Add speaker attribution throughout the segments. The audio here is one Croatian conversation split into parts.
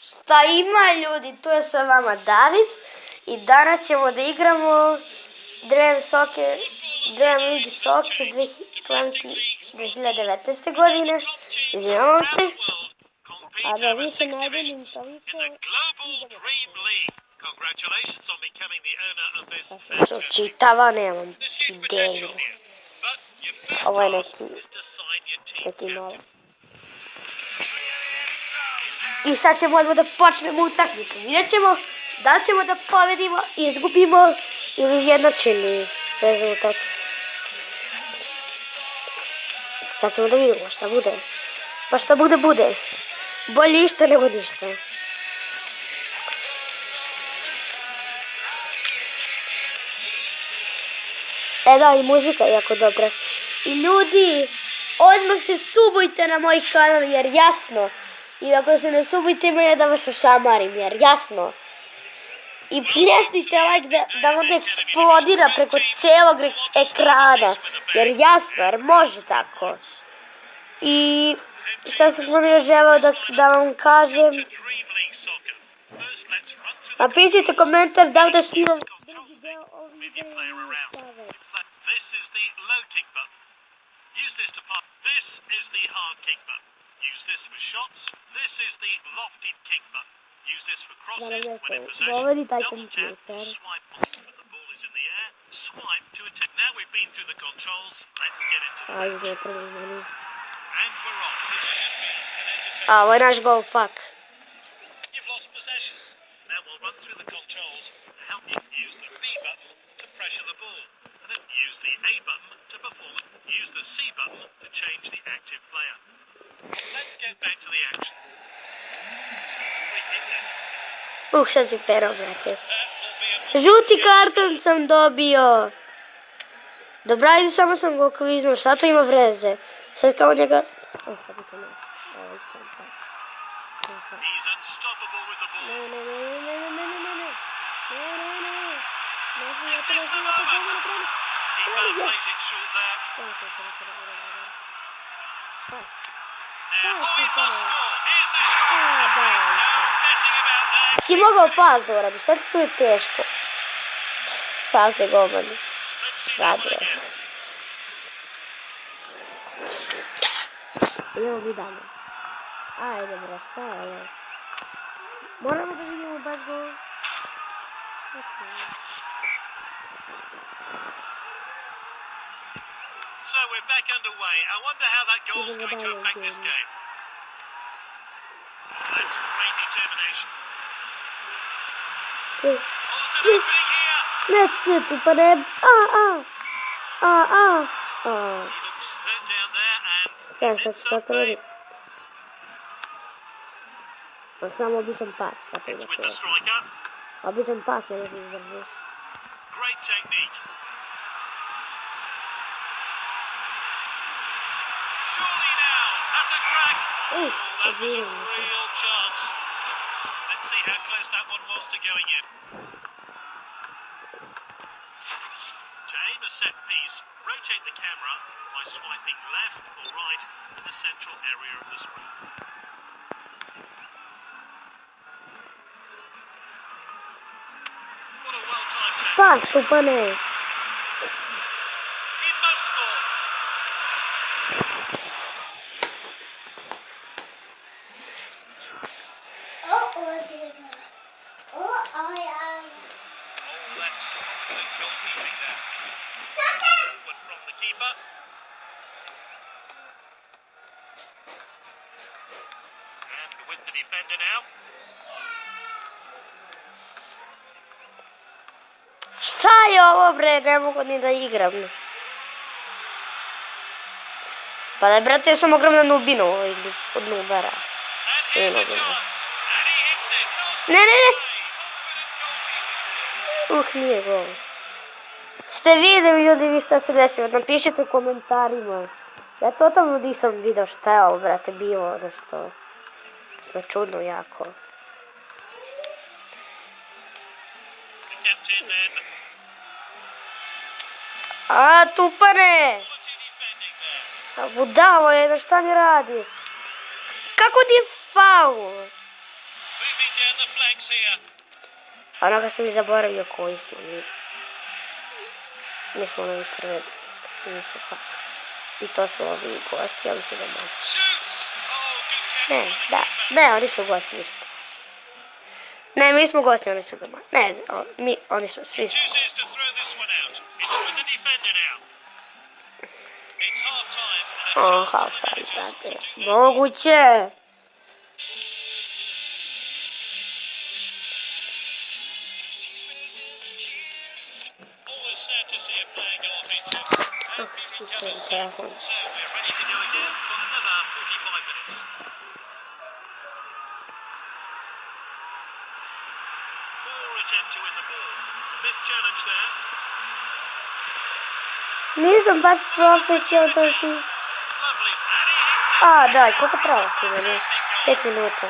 Speaker 1: Šta ima ljudi, tu je sa vama David i danas ćemo da igramo Dream League Soccer 2019. godine. Izvinjavam se. A da više ne vidim toliko idemo. Čitava, nemam ideju. Ovo je neki novi. I sad ćemo odmah da počnemo utakmicu. Vidjet ćemo da li ćemo da pobedimo, izgubimo ili izjednačimo rezultat. Sad ćemo da vidimo šta bude. Pa šta bude, bude. Bolje išta nego ništa. Da, i muzika je jako dobra. I ljudi, odmah se subujte na moj kanal jer jasno. I ako se ne subujte ima da vas ošamarim jer jasno. I pljesnite like da vam eksplodira preko cijelog ekrana. Jer jasno, jer može tako. I šta sam još želeo da vam kažem. Napišite komentar da li da snimam drugi deo ovog videa ili staviti.
Speaker 2: Use this to pop. This is the hard kick button. Use this for shots. This is the lofted kick button. Use this for crosses when in possession. Double tap, swipe when the ball is in the air. Swipe to attack. Now we've been through the controls. Let's get into the match. And we're off. This should be an entertaining.
Speaker 1: Why not go fuck?
Speaker 2: You've lost possession. Now we'll run through the controls to help you use the B button to pressure the ball. And then use the A button to perform it. Use the C button to change the active player. Let's get back to the action.
Speaker 1: Sad si pero, brate. Žuti karton sam dobio. Dobra, ajde, samo sam go kviznuo, šta to ima vreze? Sad kao njega...
Speaker 2: He's unstoppable with the ball. Is this the moment? Keeper plays it short there. Now, he must score. Here's the shot. No messing about there.
Speaker 1: Ti mogao pas da uradiš, šta ti tu je teško? Sam se golman. Radio. Idemo mi dalje. Ajde bre, šta je ovo? Moramo da vidimo baš gol.
Speaker 2: So we're back underway. I wonder how that goal's going to affect this game. That's great determination. Oh, there's an opening here.
Speaker 1: That's it, pa ne...
Speaker 2: He looks hurt down there and he's in some pain.
Speaker 1: Samo običan pas.
Speaker 2: It's with the striker.
Speaker 1: Običan pas, ne možeš izdržiš.
Speaker 2: Great technique. Surely now, that's a crack. Oh, that was a real chance. Let's see how close that one was to going in. To aim a set piece, rotate the camera by swiping left or right in the central area of the screen. What a well-timed tackle.
Speaker 1: Pas, tu pa ne.
Speaker 2: He must score. That's excellent goalkeeping there. One from the keeper. And with the defender now.
Speaker 1: Šta je ovo bre, ne mogu ni da igram. Pa da brate, ja sam ogromna nubina od nubara.
Speaker 2: And here's a chance. And he hits it.
Speaker 1: Ne. Nije gol. Ste vidjeli ljudi vi šta se desilo, napišite u komentarima. Ja totalno nisam vidio šta je ovo brate bilo, nešto čudno jako.
Speaker 2: The captain then.
Speaker 1: Tupane! Budalo je, šta mi radiš? Kako ti je faul?
Speaker 2: Moving and the flags here.
Speaker 1: Onoga sam i zaboravio koji smo mi. Mi smo onovi crveni. Mi smo pa. I to su ovi gosti, oni su domaći.
Speaker 2: Shoots. Oh, good
Speaker 1: Ne, da. Ne, oni su gosti, mi smo domaći. Ne, mi smo gosti, oni su domaći. Ne, oni su, svi smo
Speaker 2: chooses
Speaker 1: gosti.
Speaker 2: to throw this one out. It's with the defender now. It's half time.
Speaker 1: O, half time, brate. Moguće.
Speaker 2: Always sad to see a player go off injured. And he recovers soon. So we're ready to go again for another 45 minutes. Poor attempt to win the ball. Missed challenge there.
Speaker 1: Nisam baš profesionalni.
Speaker 2: Lovely. And he hits it.
Speaker 1: A, daj, koliko pravo smo imali? 5 minuta.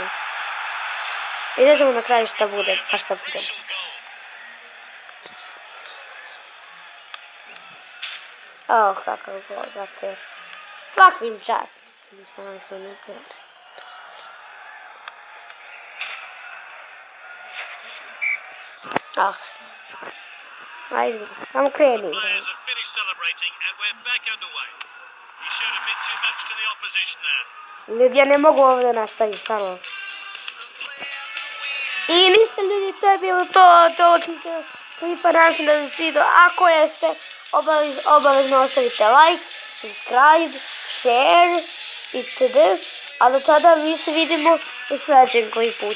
Speaker 1: Vidjet ćemo na kraju šta bude, pa šta bude.
Speaker 2: Crucial goal.
Speaker 1: O, kakav gol, brate. Svaka im čast, mislim, stvarno sam nuklear. Ah. Ajde, samo kreni.
Speaker 2: Players have finished celebrating and we're back underway. He showed a bit too much to the opposition there.
Speaker 1: Ljudi, ja ne mogu ovdje nastaviti, stvarno. I niste ljudi, to je bilo to klipa našem da bi svidio. Ako jeste, obavezno ostavite like, subscribe, share itd. A do tada mi se vidimo u sljedećem klipu.